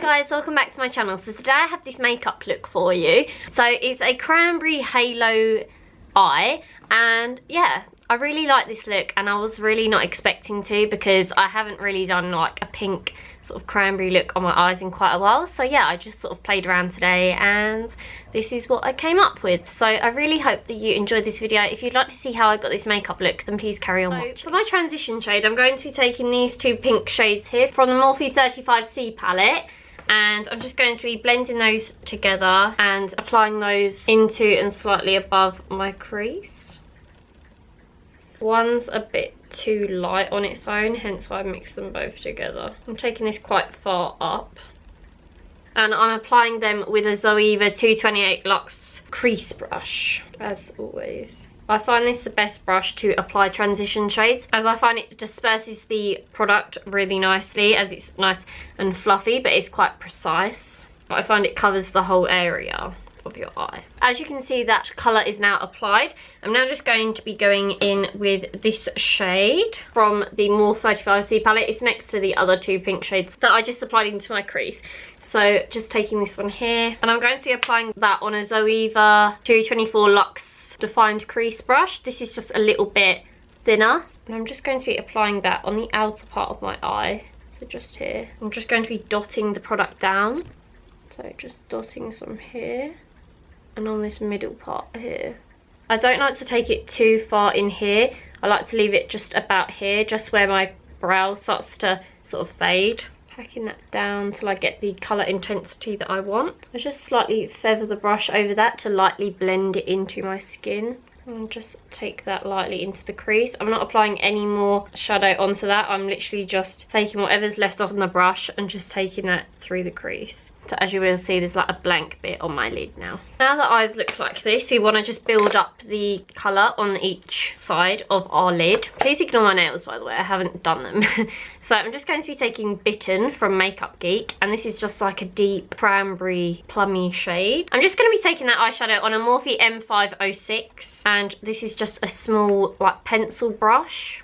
guys, welcome back to my channel. So today I have this makeup look for you. So it's a Cranberry Halo Eye, and yeah, I really like this look, and I was really not expecting to because I haven't really done like a pink sort of cranberry look on my eyes in quite a while. So yeah, I just sort of played around today and this is what I came up with. So I really hope that you enjoyed this video. If you'd like to see how I got this makeup look, then please carry on watching. For my transition shade, I'm going to be taking these two pink shades here from the Morphe 35C palette, and I'm just going to be blending those together and applying those into and slightly above my crease. One's a bit too light on its own, hence why I mixed them both together. I'm taking this quite far up, and I'm applying them with a Zoeva 228 Luxe crease brush, as always. I find this the best brush to apply transition shades, as I find it disperses the product really nicely, as it's nice and fluffy, but it's quite precise. I find it covers the whole area of your eye. As you can see, that colour is now applied. I'm now just going to be going in with this shade from the Morphe 35C palette. It's next to the other two pink shades that I just applied into my crease. So just taking this one here, and I'm going to be applying that on a Zoeva 224 Luxe defined crease brush. This is just a little bit thinner, and I'm just going to be applying that on the outer part of my eye, so just here. I'm just going to be dotting the product down, so just dotting some here and on this middle part here. I don't like to take it too far in here. I like to leave it just about here, just where my brow starts to sort of fade. Packing that down till I get the colour intensity that I want. I just slightly feather the brush over that to lightly blend it into my skin. And just take that lightly into the crease. I'm not applying any more shadow onto that. I'm literally just taking whatever's left off on the brush and just taking that through the crease. So as you will see, there's like a blank bit on my lid now. Now the eyes look like this, you want to just build up the colour on each side of our lid. Please ignore my nails, by the way, I haven't done them. So I'm just going to be taking Bitten from Makeup Geek, and this is just like a deep cranberry plummy shade. I'm just going to be taking that eyeshadow on a Morphe M506, and this is just a small like pencil brush,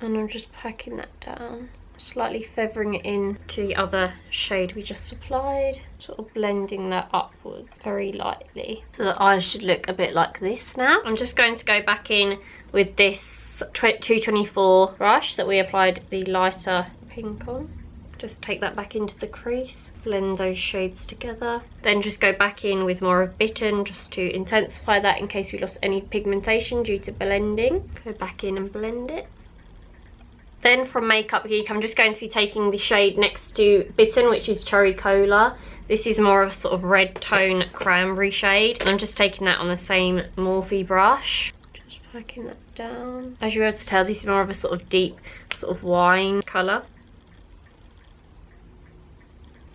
and I'm just packing that down, slightly feathering it in to the other shade we just applied, sort of blending that upwards very lightly. So the eyes should look a bit like this now. I'm just going to go back in with this 224 brush that we applied the lighter pink on. Just take that back into the crease, blend those shades together, then just go back in with more of Bitten just to intensify that in case we lost any pigmentation due to blending. Go back in and blend it. Then from Makeup Geek, I'm just going to be taking the shade next to Bitten, which is Cherry Cola. This is more of a sort of red tone cranberry shade, and I'm just taking that on the same Morphe brush. Just packing that down. As you're able to tell, this is more of a sort of deep sort of wine colour.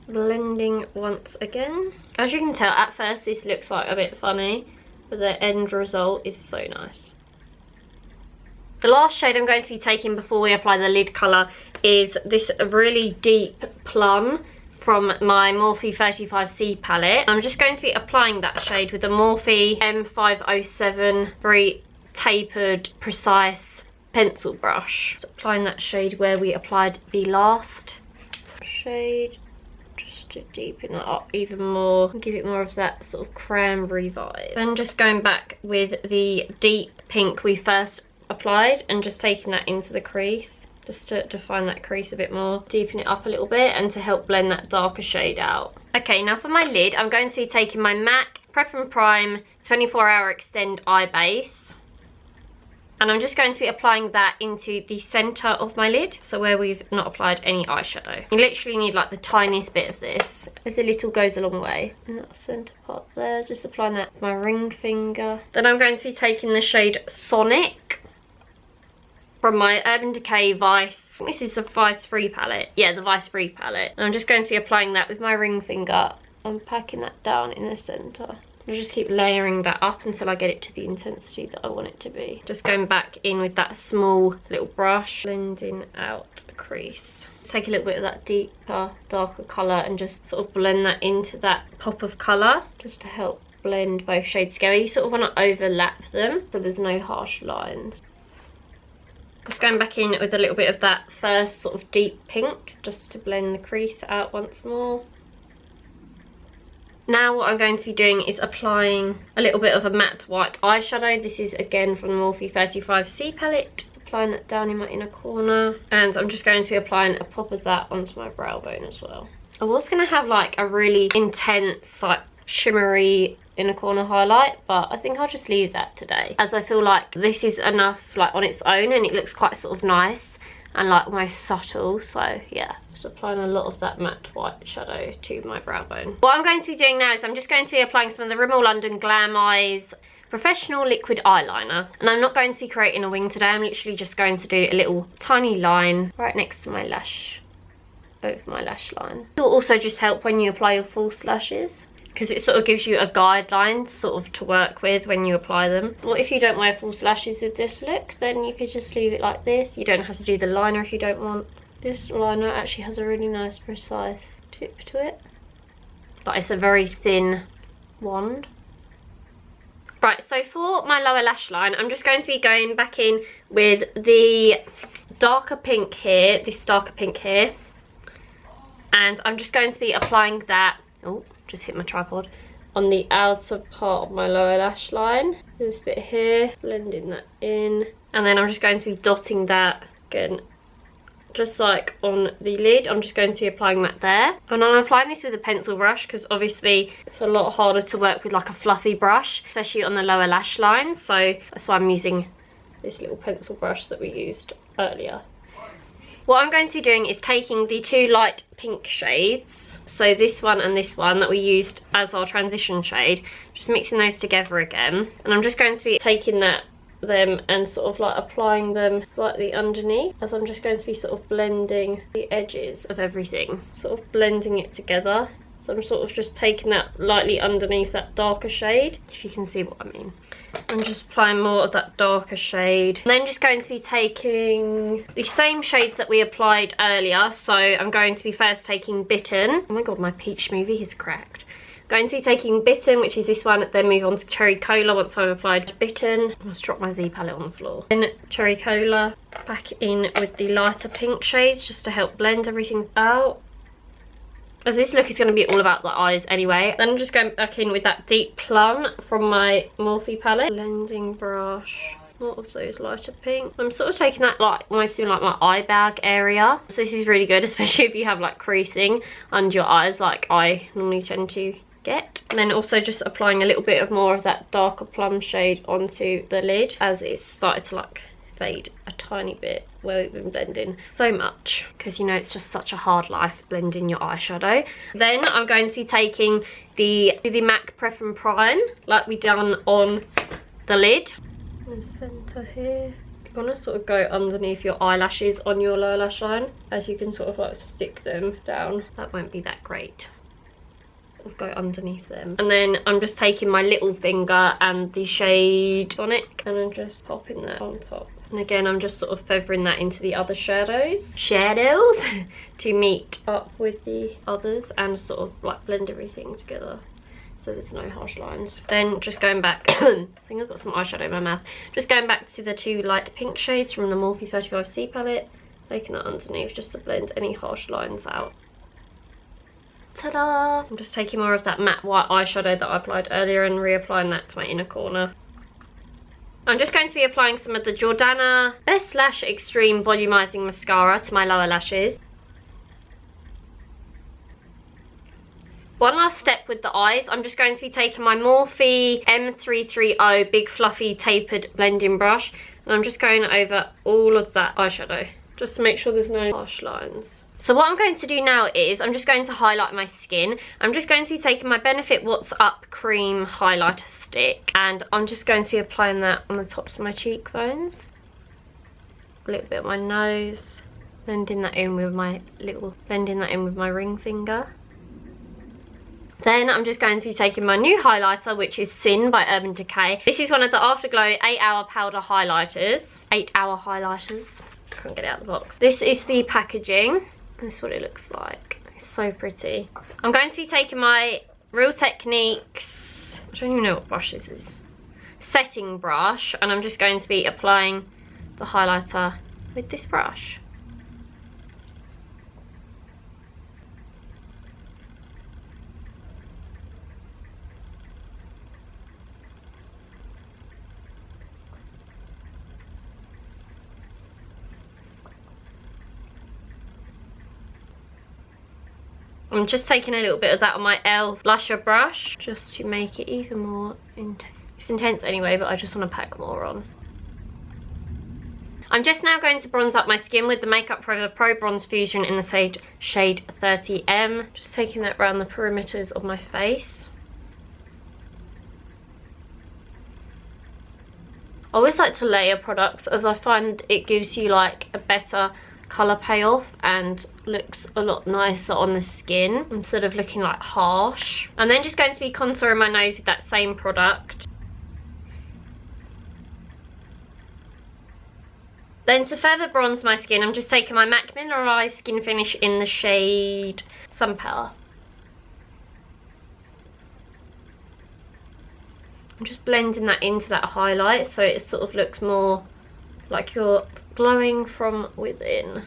Blending once again. As you can tell, at first this looks like a bit funny, but the end result is so nice. The last shade I'm going to be taking before we apply the lid colour is this really deep plum from my Morphe 35C palette. I'm just going to be applying that shade with the Morphe M507 very tapered, precise pencil brush. Just applying that shade where we applied the last shade, just to deepen it up even more, give it more of that sort of cranberry vibe. Then just going back with the deep pink we first applied and just taking that into the crease, just to define that crease a bit more, deepen it up a little bit, and to help blend that darker shade out. Okay, now for my lid, I'm going to be taking my MAC Prep and Prime 24-Hour Extend Eye Base, and I'm just going to be applying that into the centre of my lid, so where we've not applied any eyeshadow. You literally need like the tiniest bit of this, as a little goes a long way. And that centre part there, just applying that with my ring finger. Then I'm going to be taking the shade Sonic from my Urban Decay Vice. This is the Vice Free palette. Yeah, the Vice Free palette. And I'm just going to be applying that with my ring finger and packing that down in the centre. I'll just keep layering that up until I get it to the intensity that I want it to be. Just going back in with that small little brush, blending out the crease. Take a little bit of that deeper, darker colour and just sort of blend that into that pop of colour, just to help blend both shades together. You sort of want to overlap them so there's no harsh lines. Just going back in with a little bit of that first sort of deep pink, just to blend the crease out once more. Now what I'm going to be doing is applying a little bit of a matte white eyeshadow. This is again from the Morphe 35C palette. Applying that down in my inner corner, and I'm just going to be applying a pop of that onto my brow bone as well. I was going to have like a really intense, like shimmery inner corner highlight, but I think I'll just leave that today, as I feel like this is enough like on its own, and it looks quite sort of nice and like almost subtle. So yeah, just applying a lot of that matte white shadow to my brow bone. What I'm going to be doing now is I'm just going to be applying some of the Rimmel London Glam Eyes Professional Liquid Eyeliner, and I'm not going to be creating a wing today. I'm literally just going to do a little tiny line right next to my lash, over my lash line. It will also just help when you apply your false lashes, because it sort of gives you a guideline sort of to work with when you apply them. Well, if you don't wear false lashes with this look, then you could just leave it like this. You don't have to do the liner if you don't want. This liner actually has a really nice precise tip to it, but it's a very thin wand. Right, so for my lower lash line, I'm just going to be going back in with the darker pink here, this darker pink here. And I'm just going to be applying that, oh, just hit my tripod, on the outer part of my lower lash line. This bit here, blending that in. And then I'm just going to be dotting that again, just like on the lid. I'm just going to be applying that there, and I'm applying this with a pencil brush because obviously it's a lot harder to work with like a fluffy brush, especially on the lower lash line. So that's why I'm using this little pencil brush that we used earlier. What I'm going to be doing is taking the two light pink shades, so this one and this one that we used as our transition shade, just mixing those together again, and I'm just going to be taking them and sort of like applying them slightly underneath, as I'm just going to be sort of blending the edges of everything, sort of blending it together. So I'm sort of just taking that lightly underneath that darker shade, if you can see what I mean. I'm just applying more of that darker shade, and then just going to be taking the same shades that we applied earlier. So I'm going to be first taking Bitten. Oh my god, my peach smoothie is cracked. Going to be taking Bitten, which is this one, then move on to Cherry Cola once I've applied Bitten. I almost dropped my Z palette on the floor. Then Cherry Cola, back in with the lighter pink shades just to help blend everything out, as this look is going to be all about the eyes anyway. Then I'm just going back in with that Deep Plum from my Morphe palette. Blending brush, more of those lighter pink. I'm sort of taking that like almost in like my eye bag area. So this is really good, especially if you have like creasing under your eyes like I normally tend to get. And then also just applying a little bit of more of that darker plum shade onto the lid, as it's started to like fade a tiny bit where we've been blending so much, because you know it's just such a hard life blending your eyeshadow. Then I'm going to be taking the MAC Prep and Prime like we done on the lid. In the centre here, you want to sort of go underneath your eyelashes on your lower lash line, as you can sort of like stick them down. That won't be that great. Go underneath them, and then I'm just taking my little finger and the shade Tonic, and I'm just popping that on top. And again, I'm just sort of feathering that into the other shadows to meet up with the others and sort of like blend everything together so there's no harsh lines. Then just going back, I think I've got some eyeshadow in my mouth. Just going back to the two light pink shades from the Morphe 35C palette, taking that underneath just to blend any harsh lines out. Ta-da! I'm just taking more of that matte white eyeshadow that I applied earlier and reapplying that to my inner corner. I'm just going to be applying some of the Jordana Best Lash Extreme Volumizing Mascara to my lower lashes. One last step with the eyes, I'm just going to be taking my Morphe M330 Big Fluffy Tapered Blending Brush, and I'm just going over all of that eyeshadow, just to make sure there's no harsh lines. So what I'm going to do now is I'm just going to highlight my skin. I'm just going to be taking my Benefit What's Up Cream highlighter stick, and I'm just going to be applying that on the tops of my cheekbones, a little bit of my nose, blending that in with my ring finger. Then I'm just going to be taking my new highlighter, which is Sin by Urban Decay. This is one of the Afterglow 8-hour powder highlighters. 8-hour highlighters. Can't get it out of the box. This is the packaging. This is what it looks like. It's so pretty. I'm going to be taking my Real Techniques, I don't even know what brush this is, setting brush, and I'm just going to be applying the highlighter with this brush. I'm just taking a little bit of that on my e.l.f. blusher brush just to make it even more intense. It's intense anyway, but I just want to pack more on. I'm just now going to bronze up my skin with the Makeup Forever Pro Bronze Fusion in the shade 30M. Just taking that around the perimeters of my face. I always like to layer products as I find it gives you like a better colour payoff and looks a lot nicer on the skin instead of looking like harsh. I'm then just going to be contouring my nose with that same product. Then to further bronze my skin, I'm just taking my MAC Mineralized Skin Finish in the shade Sun Power. I'm just blending that into that highlight so it sort of looks more like you're glowing from within.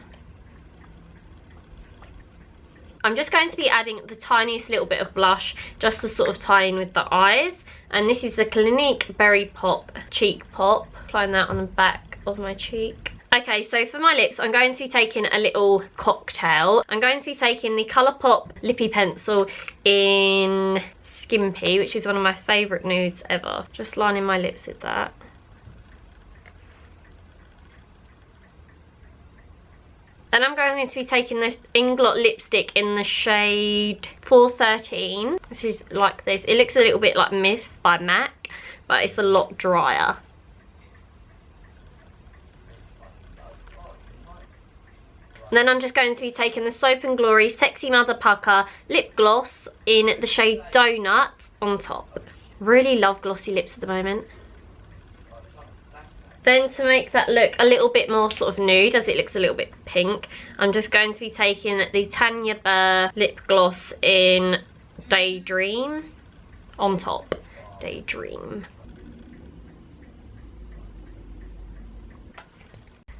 I'm just going to be adding the tiniest little bit of blush just to sort of tie in with the eyes. And this is the Clinique Berry Pop Cheek Pop. Applying that on the back of my cheek. Okay, so for my lips, I'm going to be taking a little cocktail. I'm going to be taking the Colourpop Lippy Pencil in Skimpy, which is one of my favourite nudes ever. Just lining my lips with that. Then I'm going to be taking the Inglot lipstick in the shade 413, which is like this. It looks a little bit like Myth by MAC, but it's a lot drier. And then I'm just going to be taking the Soap & Glory Sexy Mother Pucker lip gloss in the shade Donut on top. Really love glossy lips at the moment. Then to make that look a little bit more sort of nude, as it looks a little bit pink, I'm just going to be taking the Tanya Burr lip gloss in Daydream on top. Daydream.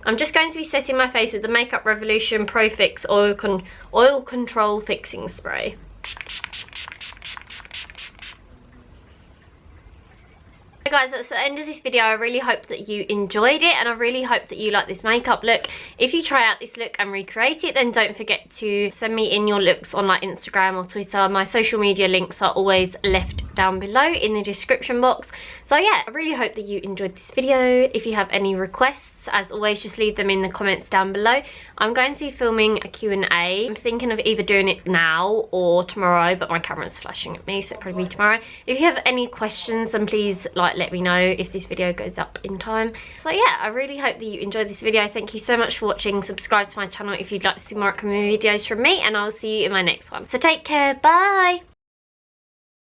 I'm just going to be setting my face with the Makeup Revolution Pro Fix Oil Control Fixing Spray. Hey guys, that's the end of this video. I really hope that you enjoyed it and I really hope that you like this makeup look. If you try out this look and recreate it, then don't forget to send me in your looks on like Instagram or Twitter. My social media links are always left down below in the description box. So yeah, I really hope that you enjoyed this video. If you have any requests, as always, just leave them in the comments down below. I'm going to be filming a Q&A. I'm thinking of either doing it now or tomorrow, but my camera's flashing at me, so it'll probably be tomorrow. If you have any questions, then please let me know if this video goes up in time. So yeah, I really hope that you enjoyed this video. Thank you so much for watching. Subscribe to my channel if you'd like to see more upcoming videos from me, and I'll see you in my next one. So take care, bye!